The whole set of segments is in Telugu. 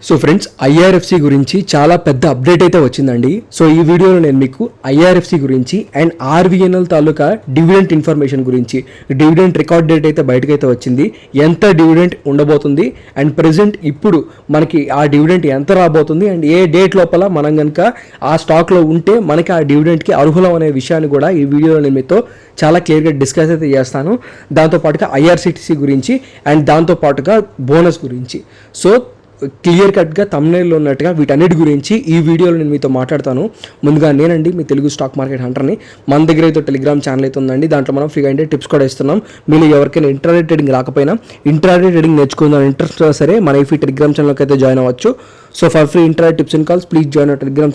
సో ఫ్రెండ్స్, ఐఆర్ఎఫ్సి గురించి చాలా పెద్ద అప్డేట్ అయితే వచ్చిందండి. సో ఈ వీడియోలో నేను మీకు ఐఆర్ఎఫ్సి గురించి and RVNL taluka dividend information గురించి, డివిడెంట్ రికార్డ్ డేట్ అయితే బయటకైతే వచ్చింది, ఎంత డివిడెంట్ ఉండబోతుంది అండ్ ప్రెసెంట్ ఇప్పుడు మనకి ఆ డివిడెంట్ ఎంత రాబోతుంది అండ్ ఏ డేట్ లోపల మనం కనుక ఆ స్టాక్లో ఉంటే మనకి ఆ డివిడెంట్కి అర్హులం అనే విషయాన్ని కూడా ఈ వీడియోలో నేను మీతో చాలా క్లియర్గా డిస్కస్ అయితే చేస్తాను. దాంతోపాటుగా ఐఆర్సిటిసి గురించి అండ్ దాంతోపాటుగా బోనస్ గురించి. సో క్లియర్ కట్గా తమ్నైల్లో ఉన్నట్టుగా వీటన్నిటి గురించి ఈ వీడియోలో నేను మీతో మాట్లాడతాను. ముందుగా నేనండి మీ తెలుగు స్టాక్ మార్కెట్ హంటర్ని. మన దగ్గర అయితే టెలిగ్రామ్ ఛానల్ అయితే ఉందండి. దాంట్లో మనం ఫ్రీగా అంటే టిప్స్ కూడా ఇస్తున్నాం. మీరు ఎవరికైనా ఇంట్రాడే ట్రేడింగ్ రాకపోయినా ఇంట్రాడే ట్రేడింగ్ నేర్చుకుందాం ఇంట్రెస్ట్ సరే మన ఈ టెలిగ్రామ్ ఛానల్కి అయితే జాయిన్ అవ్వచ్చు. So for free intraday tips and calls please join hour Telegram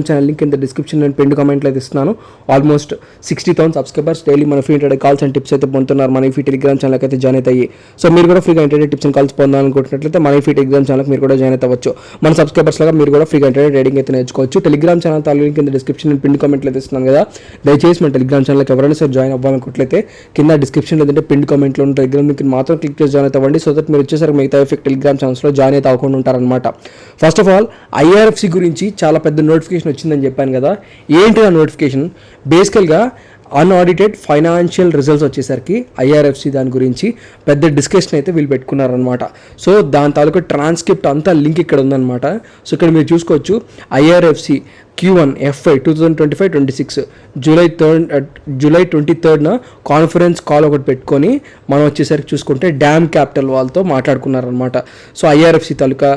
channel link కింద డిస్క్రిప్షన్ నేను పెండ్ కామెంట్లో అయితే ఇస్తున్నాను. ఆల్మోస్ట్ 60,000 సబ్స్క్రైబర్స్ డైలీ మన free intraday calls and tips అయితే పొందుతున్నారు మన ఈ టెలిగ్రామ్ ఛానల్కి అయితే జాయిన్ అవుతాయి. సో మీరు కూడా ఫ్రీగా ఇంట్రాడే టిప్స్ అండ్ కాల్స్ పొందాలనుకుంటున్నట్లయితే మన ఈ టెలిగ్రామ్ ఛానల్కి మీరు కూడా జాయిన్ అవ్వచ్చు. మన సబ్స్క్రైబర్స్ లాగా మీరు కూడా ఫ్రీగా ఇంట్రాడే ట్రేడింగ్ అయితే నేర్చుకోవచ్చు. టెలిగ్రామ్ ఛానల్ లింక్ కింద డిస్క్రిప్షన్ నేను పిన్ కామెంట్లో అయితే ఇస్తున్నాను కదా. దయచేసి మన టెలిగ్రామ్ ఛానల్కి ఎవరైనా సరే జాయిన్ అవ్వాలనుకుంటే కింద డిస్క్రిప్షన్ లేదంటే పిన్ కామెంట్లో ఉన్న టెలిగ్రామ్ లింక్ మాత్రం క్లిక్ చేసి జాయిన్ అవ్వండి. సో దట్ మీరు వచ్చేసరికి మిగతా టెలిగ్రామ్ ఛానల్స్లో జాయిన్ అయితే అవ్వకుండా ఉంటారనమాట. ఫస్ట్ ఆఫ్ ఆల్ ఐఆర్ఎఫ్సి గురించి చాలా పెద్ద నోటిఫికేషన్ వచ్చిందని చెప్పాను కదా. ఏంటి ఆ నోటిఫికేషన్? బేసికల్గా అన్ఆడిటెడ్ ఫైనాన్షియల్ రిజల్ట్స్ వచ్చేసరికి ఐఆర్ఎఫ్సి దాని గురించి పెద్ద డిస్కషన్ అయితే వీళ్ళు పెట్టుకున్నారనమాట. సో దాని తాలూకా ట్రాన్స్క్రిప్ట్ అంతా లింక్ ఇక్కడ ఉందన్నమాట. సో ఇక్కడ మీరు చూసుకోవచ్చు IRFC Q1 FY 2025-26 July 23 conference call ఒకటి పెట్టుకొని మనం వచ్చేసరికి చూసుకుంటే డ్యామ్ క్యాపిటల్ వాళ్ళతో మాట్లాడుకున్నారనమాట. సో ఐఆర్ఎఫ్సి తాలూకా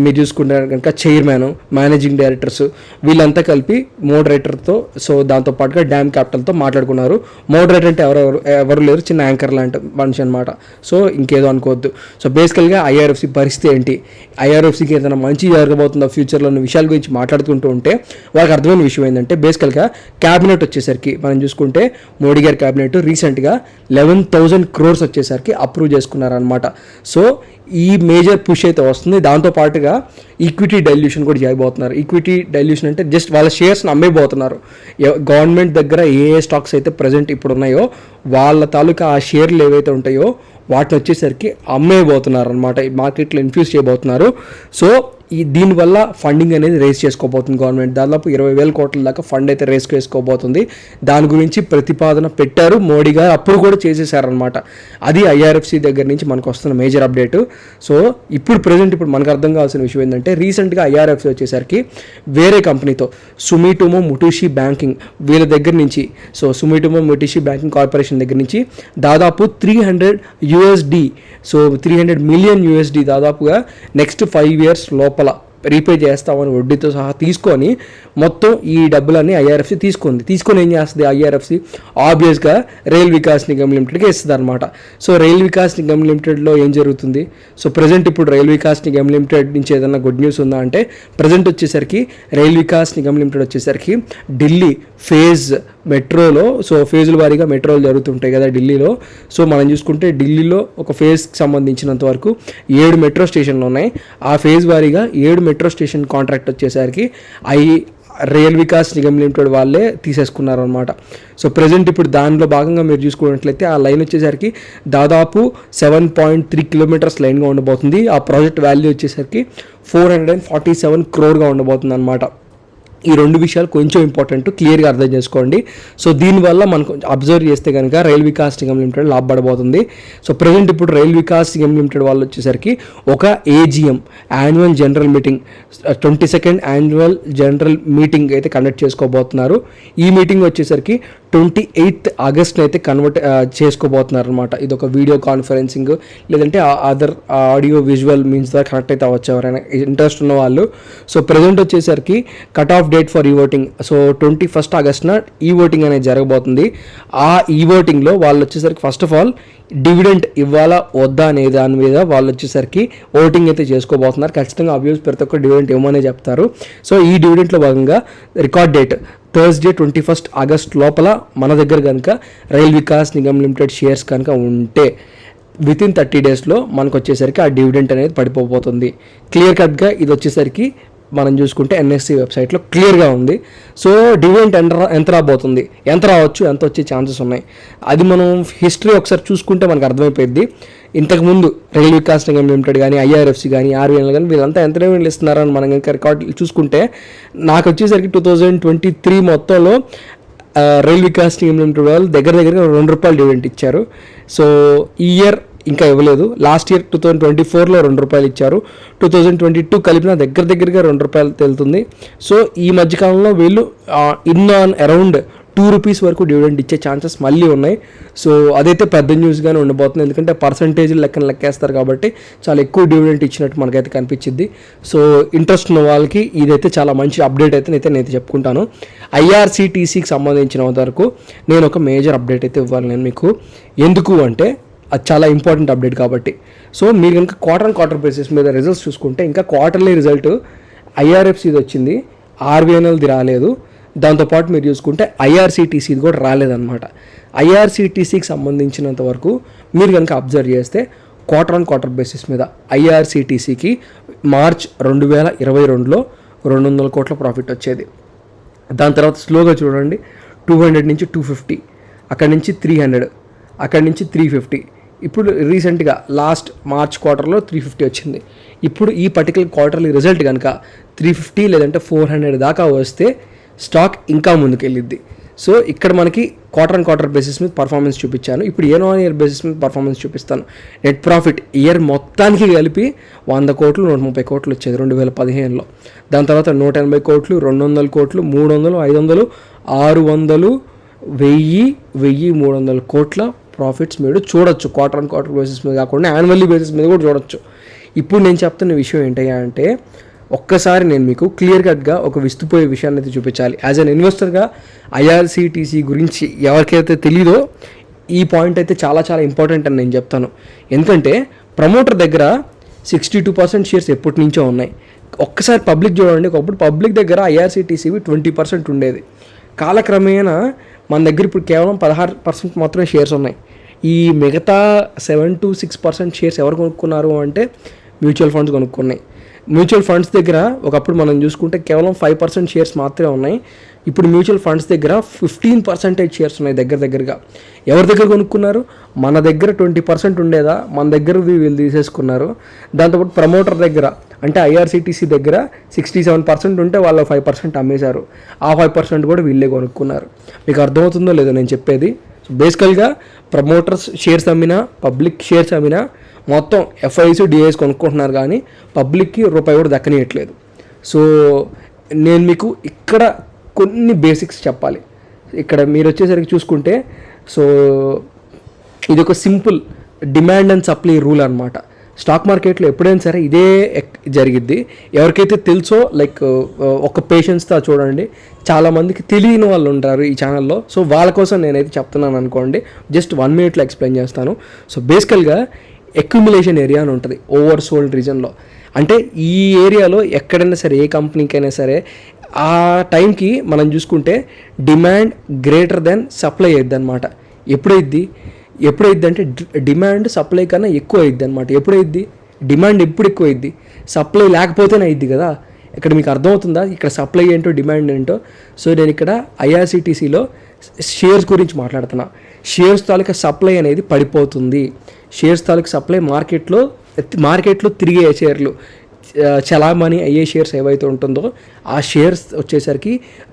మీరు చూసుకుంటే కనుక చైర్మన్, మేనేజింగ్ డైరెక్టర్స్ వీళ్ళంతా కలిపి మోడరేటర్తో, సో దాంతోపాటుగా డ్యామ్ క్యాపిటల్తో మాట్లాడుకున్నారు. మోడరేటర్ అంటే ఎవరు లేరు, చిన్న యాంకర్ లాంటి మనిషి అనమాట. సో ఇంకేదో అనుకోవద్దు. సో బేసికల్గా ఐఆర్ఎఫ్సి పరిస్థితి ఏంటి, ఐఆర్ఎఫ్సికి ఏదైనా మంచి జరగబోతుందో ఫ్యూచర్లో ఉన్న విషయాల గురించి మాట్లాడుకుంటూ ఉంటే వాళ్ళకి అర్థమైన విషయం ఏంటంటే బేసికల్గా క్యాబినెట్ వచ్చేసరికి మనం చూసుకుంటే మోడీ గారి క్యాబినెట్ రీసెంట్గా 11,000 crores వచ్చేసరికి అప్రూవ్ చేసుకున్నారనమాట. సో ఈ మేజర్ పుష్ అయితే వస్తుంది. దాంతోపాటుగా ఈక్విటీ డైల్యూషన్ కూడా చేయబోతున్నారు. ఈక్విటీ డైల్యూషన్ అంటే జస్ట్ వాళ్ళ షేర్స్ని అమ్మేయబోతున్నారు. గవర్నమెంట్ దగ్గర ఏ స్టాక్స్ అయితే ప్రజెంట్ ఇప్పుడు ఉన్నాయో వాళ్ళ తాలూకా ఆ షేర్లు ఏవైతే ఉంటాయో వాటిని వచ్చేసరికి అమ్మేయబోతున్నారు అనమాట. మార్కెట్లో ఇన్ఫ్యూజ్ చేయబోతున్నారు. సో దీనివల్ల ఫండింగ్ అనేది రేస్ చేసుకోబోతుంది గవర్నమెంట్. దాదాపు 20,000 కోట్ల దాకా ఫండ్ అయితే రేస్ చేసుకోబోతుంది. దాని గురించి ప్రతిపాదన పెట్టారు మోడీ గారు, అప్పుడు కూడా చేసేసారనమాట. అది ఐఆర్ఎఫ్సి దగ్గర నుంచి మనకు వస్తున్న మేజర్ అప్డేట్. సో ఇప్పుడు మనకు అర్థం కావాల్సిన విషయం ఏంటంటే రీసెంట్గా ఐఆర్ఎఫ్సి వచ్చేసరికి వేరే కంపెనీతో సుమిటోమో ముటుషి బ్యాంకింగ్ వీళ్ళ దగ్గర నుంచి, సో సుమిటోమో ముటుషి బ్యాంకింగ్ కార్పొరేషన్ దగ్గర నుంచి దాదాపు $300 సో $300 మిలియన్ దాదాపుగా నెక్స్ట్ 5 years లోపల రీపే చేస్తామని వడ్డీతో సహా తీసుకొని మొత్తం ఈ డబ్బులన్నీ ఐఆర్ఎఫ్సి తీసుకొని ఏం చేస్తుంది ఐఆర్ఎఫ్సి? ఆబ్వియస్గా రైల్ వికాస్ నిగమ్ లిమిటెడ్కి ఇస్తుంది అనమాట. సో రైల్ వికాస్ నిగమ్ లిమిటెడ్లో ఏం జరుగుతుంది? సో ప్రజెంట్ ఇప్పుడు రైల్ వికాస్ నిగమ్ లిమిటెడ్ నుంచి ఏదైనా గుడ్ న్యూస్ ఉందా అంటే ప్రజెంట్ వచ్చేసరికి రైల్ వికాస్ నిగమ్ లిమిటెడ్ వచ్చేసరికి ఢిల్లీ ఫేజ్ మెట్రోలో, సో ఫేజుల వారీగా మెట్రోలు జరుగుతుంటాయి కదా ఢిల్లీలో. సో మనం చూసుకుంటే ఢిల్లీలో ఒక ఫేజ్కి సంబంధించినంత వరకు 7 మెట్రో స్టేషన్లు ఉన్నాయి. ఆ ఫేజ్ వారీగా 7 మెట్రో స్టేషన్ కాంట్రాక్ట్ వచ్చేసరికి రైల్ వికాస్ నిగమ్ లిమిటెడ్ వాళ్ళే తీసేసుకున్నారనమాట. సో ప్రజెంట్ ఇప్పుడు దానిలో భాగంగా మీరు చూసుకున్నట్లయితే ఆ లైన్ వచ్చేసరికి దాదాపు 7.3 kilometers లైన్గా ఉండబోతుంది. ఆ ప్రాజెక్ట్ వాల్యూ వచ్చేసరికి 447 crore ఉండబోతుంది అనమాట. ఈ 2 విషయాలు కొంచెం ఇంపార్టెంట్, క్లియర్గా అర్థం చేసుకోండి. సో దీనివల్ల మనకు అబ్జర్వ్ చేస్తే కనుక రైల్ వికాస్ నిగమ్ లిమిటెడ్ లాభపడబోతుంది. సో ప్రజెంట్ ఇప్పుడు రైల్ వికాస్ నిగమ్ లిమిటెడ్ వాళ్ళు వచ్చేసరికి ఒక AGM annual general meeting 22nd annual general meeting అయితే కండక్ట్ చేసుకోబోతున్నారు. ఈ మీటింగ్ వచ్చేసరికి 28th August అయితే చేసుకోబోతున్నారు అనమాట. ఇది ఒక వీడియో కాన్ఫరెన్సింగ్ లేదంటే అదర్ ఆడియో విజువల్ మీన్స్ ద్వారా కనెక్ట్ అయితే అవ్వచ్చు ఎవరైనా ఇంట్రెస్ట్ ఉన్న వాళ్ళు. సో ప్రజెంట్ వచ్చేసరికి కట్ ఆఫ్ డేట్ ఫర్ ఈ ఓటింగ్, సో 21st August ఈ ఓటింగ్ అనేది జరగబోతుంది. ఆ ఈ ఓటింగ్లో వాళ్ళు వచ్చేసరికి ఫస్ట్ ఆఫ్ ఆల్ డివిడెంట్ ఇవ్వాలా వద్దా అనే దాని మీద వాళ్ళు వచ్చేసరికి ఓటింగ్ అయితే చేసుకోబోతున్నారు. ఖచ్చితంగా అబ్యూస్ ప్రతి ఒక్క డివిడెంట్ ఇవ్వమనే చెప్తారు. సో ఈ డివిడెంట్లో భాగంగా record date Thursday 21st August లోపల మన దగ్గర కనుక రైల్ వికాస్ నిగమ్ లిమిటెడ్ షేర్స్ కనుక ఉంటే విత్ ఇన్ 30 days మనకు వచ్చేసరికి ఆ డివిడెంట్ అనేది పడిపోతుంది. క్లియర్ కట్గా ఇది వచ్చేసరికి మనం చూసుకుంటే ఎన్ఎస్సి వెబ్సైట్లో క్లియర్గా ఉంది. సో డివిడెంట్ ఎంత రాబోతుంది, ఎంత రావచ్చు, ఎంత వచ్చే ఛాన్సెస్ ఉన్నాయి, అది మనం హిస్టరీ ఒకసారి చూసుకుంటే మనకు అర్థమైపోయింది. ఇంతకుముందు రైల్ వికాస్ నిగమ్ లిమిటెడ్ కానీ, ఐఆర్ఎఫ్సి కానీ, ఆర్వీఎన్ఎల్ కానీ వీళ్ళంతా ఎంత డివిడెంట్లు ఇస్తున్నారని మనం ఇంకా రికార్డ్ చూసుకుంటే నాకు వచ్చేసరికి 2023 మొత్తంలో రైల్ వికాస్ నిగమ్ లిమిటెడ్ వాళ్ళు దగ్గరగా ₹2 డివిడెంట్ ఇచ్చారు. సో ఈ ఇయర్ ఇంకా ఇవ్వలేదు. లాస్ట్ ఇయర్ 2024లో ₹2 ఇచ్చారు. 2022 కలిపిన దగ్గరగా ₹2 తెలుతుంది. సో ఈ మధ్యకాలంలో వీళ్ళు ఆన్ అరౌండ్ ₹2 వరకు డివిడెంట్ ఇచ్చే ఛాన్సెస్ మళ్ళీ ఉన్నాయి. సో అదైతే పెద్ద న్యూస్గానే ఉండబోతుంది, ఎందుకంటే పర్సంటేజ్ లెక్కేస్తారు కాబట్టి చాలా ఎక్కువ డివిడెంట్ ఇచ్చినట్టు మనకైతే కనిపించింది. సో ఇంట్రెస్ట్ ఉన్న వాళ్ళకి ఇదైతే చాలా మంచి అప్డేట్ అయితే నేనైతే చెప్పుకుంటాను. ఐఆర్సిటీసీకి సంబంధించినంత వరకు నేను ఒక మేజర్ అప్డేట్ అయితే ఇవ్వాలి నేను మీకు. ఎందుకు అంటే అది చాలా ఇంపార్టెంట్ అప్డేట్ కాబట్టి. సో మీరు కనుక క్వార్టర్ బేసిస్ మీద రిజల్ట్స్ చూసుకుంటే ఇంకా క్వార్టర్లీ రిజల్ట్ ఐఆర్ఎఫ్సిది వచ్చింది, ఆర్వీఎన్ఎల్ది రాలేదు. దాంతోపాటు మీరు చూసుకుంటే ఐఆర్సిటీసీది కూడా రాలేదన్నమాట. ఐఆర్సిటీసీకి సంబంధించినంత వరకు మీరు కనుక అబ్జర్వ్ చేస్తే క్వార్టర్ బేసిస్ మీద ఐఆర్సిటీసీకి మార్చ్ 2022లో 200 కోట్ల ప్రాఫిట్ వచ్చేది. దాని తర్వాత స్లోగా చూడండి 200 నుంచి 250, అక్కడి నుంచి 300, అక్కడి నుంచి 350, ఇప్పుడు రీసెంట్గా లాస్ట్ మార్చ్ క్వార్టర్లో 350 వచ్చింది. ఇప్పుడు ఈ పర్టికులర్ క్వార్టర్లీ రిజల్ట్ కనుక 350 లేదంటే 400 దాకా వస్తే స్టాక్ ఇంకా ముందుకెళ్ళిద్ది. సో ఇక్కడ మనకి క్వార్టర్ బేసిస్ మీద పర్ఫార్మెన్స్ చూపించాను. ఇప్పుడు ఇయర్ బేసిస్ మీద పర్ఫార్మెన్స్ చూపిస్తాను. నెట్ ప్రాఫిట్ ఇయర్ మొత్తానికి కలిపి 100 కోట్లు 130 కోట్లు వచ్చేది 2015లో. దాని తర్వాత 180 కోట్లు, 200 కోట్లు, 300, 500, 600, 1000, 300 కోట్ల ప్రాఫిట్స్ మీరు చూడొచ్చు. క్వార్టర్ బేసిస్ మీద కాకుండా యాన్యువల్లీ బేసిస్ మీద కూడా చూడొచ్చు. ఇప్పుడు నేను చెప్తున్న విషయం ఏంటయ్యా అంటే, ఒక్కసారి నేను మీకు క్లియర్ కట్గా ఒక విస్తుపోయే విషయాన్ని అయితే చూపించాలి. యాజ్ అన్ ఇన్వెస్టర్గా ఐఆర్సిటీసీ గురించి ఎవరికైతే తెలీదో ఈ పాయింట్ అయితే చాలా ఇంపార్టెంట్ అని నేను చెప్తాను. ఎందుకంటే ప్రమోటర్ దగ్గర 62% షేర్స్ ఎప్పటి నుంచో ఉన్నాయి. ఒక్కసారి పబ్లిక్ చూడండి, ఒకప్పుడు పబ్లిక్ దగ్గర ఐఆర్సిటీసీవి 20% ఉండేది. కాలక్రమేణా మన దగ్గర ఇప్పుడు కేవలం 16% మాత్రమే షేర్స్ ఉన్నాయి. ఈ మిగతా 7 to 6% షేర్స్ ఎవరు కొనుక్కున్నారు అంటే మ్యూచువల్ ఫండ్స్ కొనుక్కున్నాయి. మ్యూచువల్ ఫండ్స్ దగ్గర ఒకప్పుడు మనం చూసుకుంటే కేవలం 5% షేర్స్ మాత్రమే ఉన్నాయి. ఇప్పుడు మ్యూచువల్ ఫండ్స్ దగ్గర 15% షేర్స్ ఉన్నాయి దగ్గరగా. ఎవరి దగ్గర కొనుక్కున్నారు? మన దగ్గర 20% ఉండేదా, మన దగ్గర వీళ్ళు తీసేసుకున్నారు. దాంతోపాటు ప్రమోటర్ దగ్గర అంటే ఐఆర్సిటీసీ దగ్గర 67% ఉంటే వాళ్ళు 5% అమ్మేశారు. ఆ 5% కూడా వీళ్ళే కొనుక్కున్నారు. మీకు అర్థమవుతుందో లేదో నేను చెప్పేది. సో బేసికల్గా ప్రమోటర్స్ షేర్స్ అమ్మినా, పబ్లిక్ షేర్స్ అమ్మినా మొత్తం ఎఫ్ఐస్ డిఐస్ కొనుక్కుంటున్నారు, కానీ పబ్లిక్కి రూపాయి కూడా దక్కనియట్లేదు. సో నేను మీకు ఇక్కడ కొన్ని బేసిక్స్ చెప్పాలి. ఇక్కడ మీరు వచ్చేసరికి చూసుకుంటే, సో ఇది ఒక simple demand and supply rule అనమాట. స్టాక్ మార్కెట్లో ఎప్పుడైనా సరే ఇదే జరిగిద్ది. ఎవరికైతే తెలుసో లైక్ ఒక పేషెన్స్తో చూడండి. చాలామందికి తెలియని వాళ్ళు ఉంటారు ఈ ఛానల్లో. సో వాళ్ళ కోసం నేనైతే చెప్తున్నాను అనుకోండి. జస్ట్ 1 minute ఎక్స్ప్లెయిన్ చేస్తాను. సో బేసికల్గా అక్యుములేషన్ ఏరియా అని ఉంటుంది ఓవర్ సోల్డ్ రీజన్లో. అంటే ఈ ఏరియాలో ఎక్కడైనా సరే ఏ కంపెనీకైనా సరే ఆ టైంకి మనం చూసుకుంటే డిమాండ్ గ్రేటర్ దెన్ సప్లై అయ్యిద్ది అనమాట. ఎప్పుడైద్ది అంటే డిమాండ్ సప్లై కన్నా ఎక్కువ అయ్యిద్ది అనమాట. ఎప్పుడైద్ది? డిమాండ్ ఎప్పుడు ఎక్కువ అయ్యిద్ది? సప్లై లేకపోతేనే అయ్యిద్ది కదా. ఇక్కడ మీకు అర్థమవుతుందా ఇక్కడ సప్లై ఏంటో డిమాండ్ ఏంటో? సో నేను ఇక్కడ ఐఆర్సిటీసీలో షేర్స్ గురించి మాట్లాడుతున్నా. షేర్స్ తాలూకా సప్లై అనేది పడిపోతుంది. షేర్స్ తాలూకా సప్లై మార్కెట్లో తిరిగే షేర్లు, చలామణి అయ్యే షేర్స్ ఏవైతే ఉంటుందో ఆ షేర్స్ వచ్చేసరికి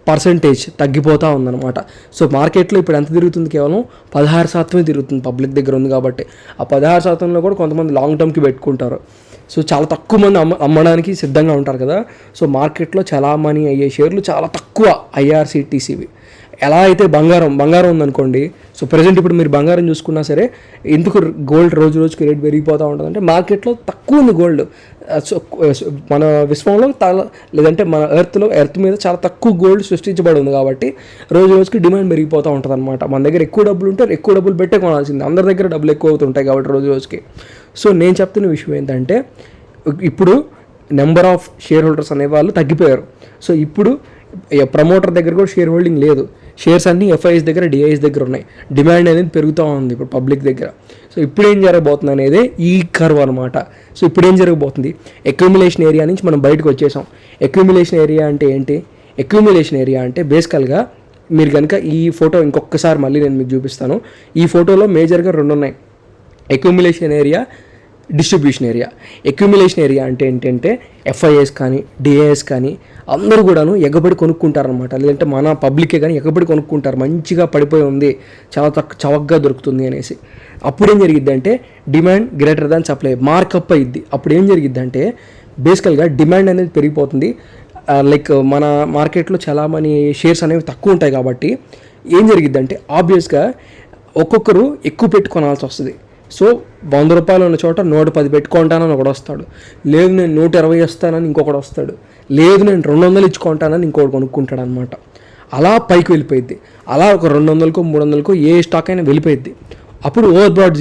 పర్సంటేజ్ తగ్గిపోతూ ఉందన్నమాట. సో మార్కెట్లో ఇప్పుడు ఎంత తిరుగుతుంది? కేవలం 16% తిరుగుతుంది. పబ్లిక్ దగ్గర ఉంది కాబట్టి ఆ 16%లో కూడా కొంతమంది లాంగ్ టర్మ్కి పెట్టుకుంటారు. సో చాలా తక్కువ మంది అమ్మడానికి సిద్ధంగా ఉంటారు కదా. సో మార్కెట్లో చలామణి అయ్యే షేర్లు చాలా తక్కువ ఐఆర్సిటీసీవి. ఎలా అయితే బంగారం ఉందనుకోండి. సో ప్రజెంట్ ఇప్పుడు మీరు బంగారం చూసుకున్నా సరే ఎందుకు గోల్డ్ రోజుకి రేట్ పెరిగిపోతూ ఉంటుందంటే మార్కెట్లో తక్కువ ఉంది గోల్డ్. సో మన విశ్వంలో లేదంటే మన ఎర్త్ మీద చాలా తక్కువ గోల్డ్ సృష్టించబడి ఉంది కాబట్టి రోజుకి డిమాండ్ పెరిగిపోతూ ఉంటుంది అనమాట. మన దగ్గర ఎక్కువ డబ్బులు ఉంటే ఎక్కువ డబ్బులు పెట్టే కొనాల్సింది. అందరి దగ్గర డబ్బులు ఎక్కువ అవుతుంటాయి కాబట్టి రోజుకి. సో నేను చెప్తున్న విషయం ఏంటంటే ఇప్పుడు నెంబర్ ఆఫ్ షేర్ హోల్డర్స్ అనేవాళ్ళు తగ్గిపోయారు. సో ఇప్పుడు ప్రమోటర్ దగ్గర కూడా షేర్ హోల్డింగ్ లేదు. షేర్స్ అన్నీ ఎఫ్ఐఎస్ దగ్గర డిఐఎస్ దగ్గర ఉన్నాయి. డిమాండ్ అనేది పెరుగుతూ ఉంది ఇప్పుడు పబ్లిక్ దగ్గర. సో ఇప్పుడు ఏం జరగబోతుంది అనేది ఈ కర్వ్ అనమాట. సో ఇప్పుడు ఏం జరగబోతుంది, అక్యూములేషన్ ఏరియా నుంచి మనం బయటకు వచ్చేసాం. అక్యూములేషన్ ఏరియా అంటే ఏంటి, అక్యూములేషన్ ఏరియా అంటే బేసికల్గా మీరు కనుక ఈ ఫోటో ఇంకొకసారి మళ్ళీ నేను మీకు చూపిస్తాను. ఈ ఫోటోలో మేజర్గా 2 ఉన్నాయి, accumulation area, distribution area. Accumulation area అంటే ఏంటంటే ఎఫ్ఐఎస్ కానీ డిఏఎస్ కానీ అందరూ కూడాను ఎగబడి కొనుక్కుంటారనమాట. లేదంటే మన పబ్లికే కానీ ఎగబడి కొనుక్కుంటారు, మంచిగా పడిపోయి ఉంది, చాలా చవకగా దొరుకుతుంది అనేసి. అప్పుడు ఏం జరిగిద్ది అంటే demand greater than supply, markup అయ్యిద్ది. అప్పుడు ఏం జరిగిద్ది అంటే బేసికల్గా డిమాండ్ అనేది పెరిగిపోతుంది. లైక్ మన మార్కెట్లో చాలామంది షేర్స్ అనేవి తక్కువ ఉంటాయి కాబట్టి ఏం జరిగిద్దంటే ఆబ్వియస్గా ఒక్కొక్కరు ఎక్కువ పెట్టుకోవాల్సి వస్తుంది. సో 100 రూపాయలు ఉన్న చోట 110 పెట్టుకుంటానని ఒకడు వస్తాడు, లేదు నేను 120 ఇస్తానని ఇంకొకటి వస్తాడు, లేదు నేను 200 ఇచ్చుకుంటానని ఇంకొకటి కొనుక్కుంటాడు అనమాట. అలా పైకి వెళ్ళిపోయింది. అలా ఒక 200కో 300కో ఏ స్టాక్ అయినా వెళ్ళిపోయింది. అప్పుడు ఓవర్ బ్రాడ్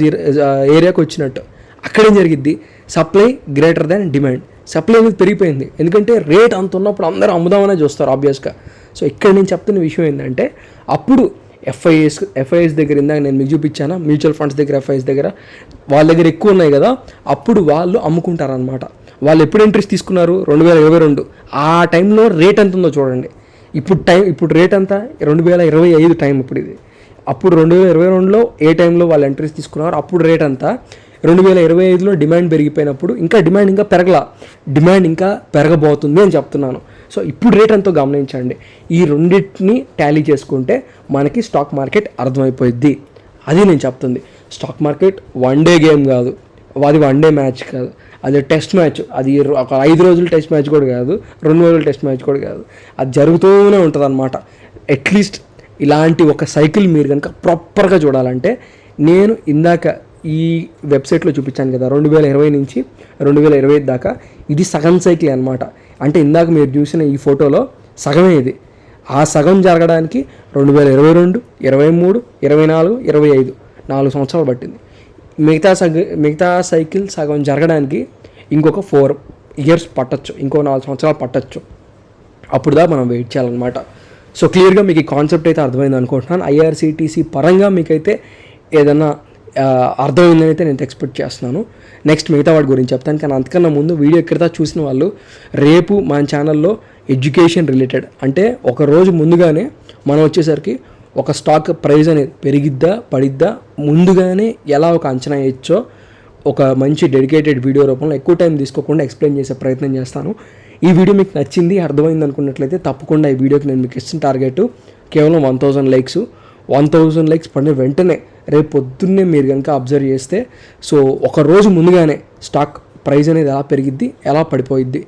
ఏరియాకి వచ్చినట్టు. అక్కడేం జరిగిద్ది, supply greater than demand. Supply అనేది పెరిగిపోయింది, ఎందుకంటే రేట్ అంత ఉన్నప్పుడు అందరూ అమ్ముదామనే చూస్తారు ఆబ్వియస్గా. సో ఇక్కడ నేను చెప్తున్న విషయం ఏంటంటే అప్పుడు ఎఫ్ఐఎస్ దగ్గర ఇందాక నేను మీకు చూపించాను, మ్యూచువల్ ఫండ్స్ దగ్గర ఎఫ్ఐఎస్ దగ్గర వాళ్ళ దగ్గర ఎక్కువ ఉన్నాయి కదా, అప్పుడు వాళ్ళు అమ్ముకుంటారనమాట. వాళ్ళు ఎప్పుడు ఎంట్రీస్ తీసుకున్నారు, 2022. ఆ టైంలో రేట్ ఎంత ఉందో చూడండి. ఇప్పుడు రేట్ ఎంత, 2025 టైం ఇప్పుడు ఇది. అప్పుడు 2022లో ఏ టైంలో వాళ్ళు ఎంట్రీస్ తీసుకున్నారు, అప్పుడు రేట్ అంతా. 2025లో డిమాండ్ పెరిగిపోయినప్పుడు ఇంకా డిమాండ్ ఇంకా పెరగబోతుంది అని చెప్తున్నాను. సో ఇప్పుడు రేట్ ఎంతో గమనించండి. ఈ రెండింటిని టాలీ చేసుకుంటే మనకి స్టాక్ మార్కెట్ అర్థమైపోయింది. అది నేను చెప్తుంది. స్టాక్ మార్కెట్ 1 డే గేమ్ కాదు, అది 1 డే మ్యాచ్ కాదు, అది టెస్ట్ మ్యాచ్. అది ఒక 5 రోజుల టెస్ట్ మ్యాచ్ కూడా కాదు, 2 రోజుల టెస్ట్ మ్యాచ్ కూడా కాదు. అది జరుగుతూనే ఉంటుంది అనమాట. అట్లీస్ట్ ఇలాంటి ఒక సైకిల్ మీరు కనుక ప్రాపర్గా చూడాలంటే నేను ఇందాక ఈ వెబ్సైట్లో చూపించాను కదా, 2020 నుంచి 2025 దాకా ఇది సగం సైకిల్ అనమాట. అంటే ఇందాక మీరు చూసిన ఈ ఫోటోలో సగమే ఇది. ఆ సగం జరగడానికి 2022, 23, 24, 25 4 సంవత్సరాలు పట్టింది. మిగతా సైకిల్ సగం జరగడానికి ఇంకొక 4 ఇయర్స్ పట్టచ్చు, ఇంకో 4 సంవత్సరాలు పట్టచ్చు. అప్పుడు దా మనం వెయిట్ చేయాలన్నమాట. సో క్లియర్గా మీకు ఈ కాన్సెప్ట్ అయితే అర్థమైంది అనుకుంటున్నాను. ఐఆర్సిటీసీ పరంగా మీకైతే ఏదైనా అర్థమైందని అయితే నేను ఎక్స్పెక్ట్ చేస్తున్నాను. నెక్స్ట్ మిగతా వాటి గురించి చెప్తాను, కానీ అంతకన్నా ముందు వీడియో ఎక్కడిదా చూసిన వాళ్ళు రేపు మన ఛానల్లో ఎడ్యుకేషన్ రిలేటెడ్, అంటే ఒక రోజు ముందుగానే మనం వచ్చేసరికి ఒక స్టాక్ ప్రైస్ అనేది పెరిగిద్దా పడిద్దా ముందుగానే ఎలా ఒక అంచనా వేయచ్చో ఒక మంచి డెడికేటెడ్ వీడియో రూపంలో ఎక్కువ టైం తీసుకోకుండా ఎక్స్ప్లెయిన్ చేసే ప్రయత్నం చేస్తాను. ఈ వీడియో మీకు నచ్చింది, అర్థమైంది అనుకున్నట్లయితే తప్పకుండా ఈ వీడియోకి నేను మీకు ఇచ్చిన టార్గెట్ కేవలం 1000 లైక్స్. 1000 లైక్స్ పడిన వెంటనే రేపు పొద్దున్నే మీరు కనుక అబ్జర్వ్ చేస్తే సో ఒక రోజు ముందుగానే స్టాక్ ప్రైస్ అనేది ఎలా పెరిగిద్ది, ఎలా పడిపోయిద్ది,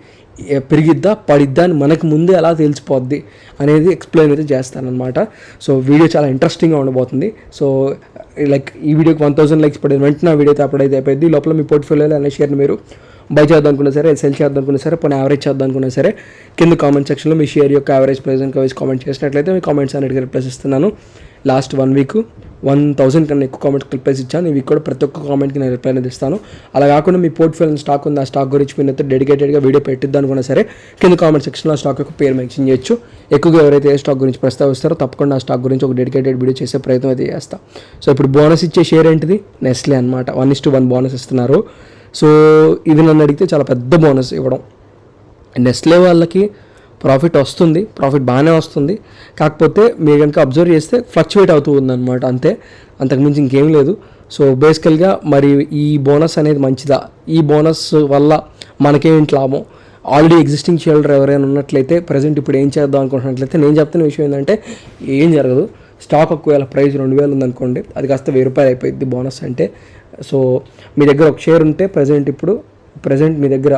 పెరిగిద్దా పడిద్దా అని మనకు ముందే ఎలా తెలిసిపోద్ది అనేది ఎక్స్ప్లెయిన్ అయితే చేస్తానన్నమాట. సో వీడియో చాలా ఇంట్రెస్టింగ్గా ఉండబోతుంది. సో లైక్ ఈ వీడియోకి 1000 లైక్స్ పడిన వెంటనే వీడియో అయితే అప్పుడైతే అయిపోయింది. లోపల మీ పోర్ట్ఫోలియోలో అనే షేర్ని మీరు బై చేద్దాం అనుకున్నా సరే, సెల్ చేద్దాం అనుకున్నా సరే, పోనీ యావరేజ్ చేద్దాం అనుకున్నా సరే, కింద కామెంట్ సెక్షన్లో మీ షేర్ యొక్క average price and wise comment చేసినట్లయితే మీ కామెంట్స్ అన్నిటికీ రిప్లైస్ ఇస్తున్నాను. లాస్ట్ 1 వీక్ 1000 కన్నా ఎక్కువ కామెంట్స్ రిప్లైస్ ఇచ్చాను. ఈ వీక్ కూడా ప్రతి ఒక్క కామెంట్కి నేను రిప్లై అనేది ఇస్తాను. అలా కాకుండా మీ పోర్ట్ఫోలియో స్టాక్ ఉంది, ఆ స్టాక్ గురించి మీరు అయితే డెడికేటెడ్గా వీడియో పెట్టిద్దాం అనుకున్నా సరే కింద కామెంట్ సెక్షన్లో ఆ స్టాక్ యొక్క పేరు మెన్షన్ చేయొచ్చు. ఎక్కువగా ఎవరైతే ఏ స్టాక్ గురించి ప్రస్తావిస్తారో తప్పకుండా ఆ స్టాక్ గురించి ఒక డెడికేటెడ్ వీడియో చేసే ప్రయత్నం అయితే చేస్తాను. సో ఇప్పుడు బోనస్ ఇచ్చే షేర్ ఏంటిది, నెస్లే అనమాట. 1:1 బోనస్ ఇస్తున్నారు. సో ఇది నన్ను అడిగితే చాలా పెద్ద బోనస్ ఇవ్వడం. నెస్లే వాళ్ళకి ప్రాఫిట్ వస్తుంది, ప్రాఫిట్ బాగానే వస్తుంది. కాకపోతే మీరు కనుక అబ్జర్వ్ చేస్తే ఫ్లక్చువేట్ అవుతూ ఉందన్నమాట, అంతే, అంతకుమించి ఇంకేం లేదు. సో బేసికల్గా మరి ఈ బోనస్ అనేది మంచిదా, ఈ బోనస్ వల్ల మనకేంటి లాభం, ఆల్రెడీ ఎగ్జిస్టింగ్ షేర్ హోల్డర్ ఎవరైనా ఉన్నట్లయితే ప్రజెంట్ ఇప్పుడు ఏం చేద్దాం అనుకుంటున్నట్లయితే నేను చెప్తున్న విషయం ఏంటంటే ఏం జరగదు. స్టాక్ ఒకవేళ ప్రైస్ 2000 ఉందనుకోండి, అది కాస్త 1000 రూపాయలు అయిపోయింది బోనస్ అంటే. సో మీ దగ్గర ఒక షేర్ ఉంటే ప్రజెంట్ మీ దగ్గర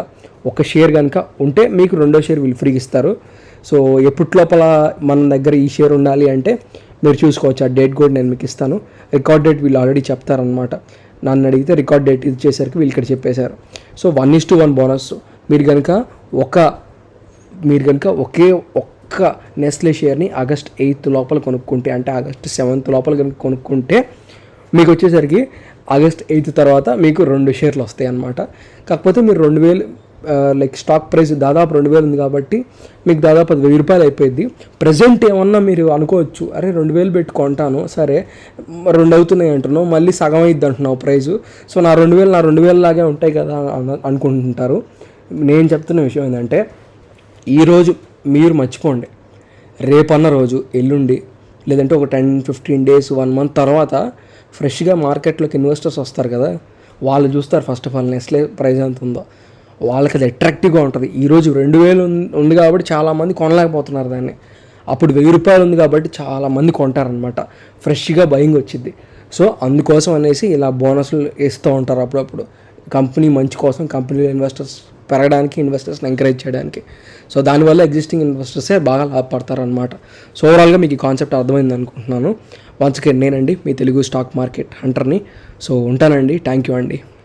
ఒక షేర్ కనుక ఉంటే మీకు 2వ షేర్ వీళ్ళు ఫ్రీగా ఇస్తారు. సో ఎప్పటిలోపల మన దగ్గర ఈ షేర్ ఉండాలి అంటే మీరు చూసుకోవచ్చు. ఆ డేట్ కూడా నేను మీకు ఇస్తాను. రికార్డ్ డేట్ వీళ్ళు ఆల్రెడీ చెప్తారనమాట. నన్ను అడిగితే రికార్డ్ డేట్ ఇది చేసరికి వీళ్ళు ఇక్కడ చెప్పేశారు. సో 1:1 బోనస్ మీరు కనుక ఒకే ఒక్క నెస్లే షేర్ని ఆగస్ట్ 8 లోపల కొనుక్కుంటే, అంటే ఆగస్ట్ 7 లోపల కనుక కొనుక్కుంటే మీకు వచ్చేసరికి ఆగస్ట్ 8 తర్వాత మీకు 2 షేర్లు వస్తాయి అన్నమాట. కాకపోతే మీరు లైక్ స్టాక్ ప్రైస్ దాదాపు 2000 ఉంది కాబట్టి మీకు దాదాపు అది 1000 రూపాయలు అయిపోయింది. ప్రజెంట్ ఏమన్నా మీరు అనుకోవచ్చు, అరే 2000 పెట్టి కొంటాను, సరే 2 అవుతున్నాయి అంటున్నావు, మళ్ళీ సగం అయ్యిద్ది అంటున్నావు ప్రైజు, సో నా 2000 లాగే ఉంటాయి కదా అనుకుంటుంటారు. నేను చెప్తున్న విషయం ఏంటంటే, ఈరోజు మీరు మర్చిపోండి, రేపన్న రోజు ఎల్లుండి లేదంటే ఒక 10-15 డేస్ 1 మంత్ తర్వాత ఫ్రెష్గా మార్కెట్లోకి ఇన్వెస్టర్స్ వస్తారు కదా, వాళ్ళు చూస్తారు first of all Nestle price ఎంత ఉందో, వాళ్ళకి అది అట్రాక్టివ్గా ఉంటుంది. ఈరోజు 2000 ఉంది కాబట్టి చాలామంది కొనలేకపోతున్నారు దాన్ని, అప్పుడు 1000 రూపాయలు ఉంది కాబట్టి చాలామంది కొంటారనమాట, ఫ్రెష్గా బయింగ్ వచ్చింది. సో అందుకోసం అనేసి ఇలా బోనస్లు ఇస్తూ ఉంటారు అప్పుడప్పుడు, కంపెనీ మంచి కోసం, కంపెనీలో ఇన్వెస్టర్స్ పెరగడానికి, ఇన్వెస్టర్స్ని ఎంకరేజ్ చేయడానికి. సో దానివల్ల ఎగ్జిస్టింగ్ ఇన్వెస్టర్సే బాగా లాభపడతారనమాట. సో ఓవరాల్గా మీకు ఈ కాన్సెప్ట్ అర్థమైంది అనుకుంటున్నాను. వన్స్ అగైన్ నేనండి మీ తెలుగు స్టాక్ మార్కెట్ హంటర్ని. సో ఉంటానండి, థ్యాంక్ యూ అండి.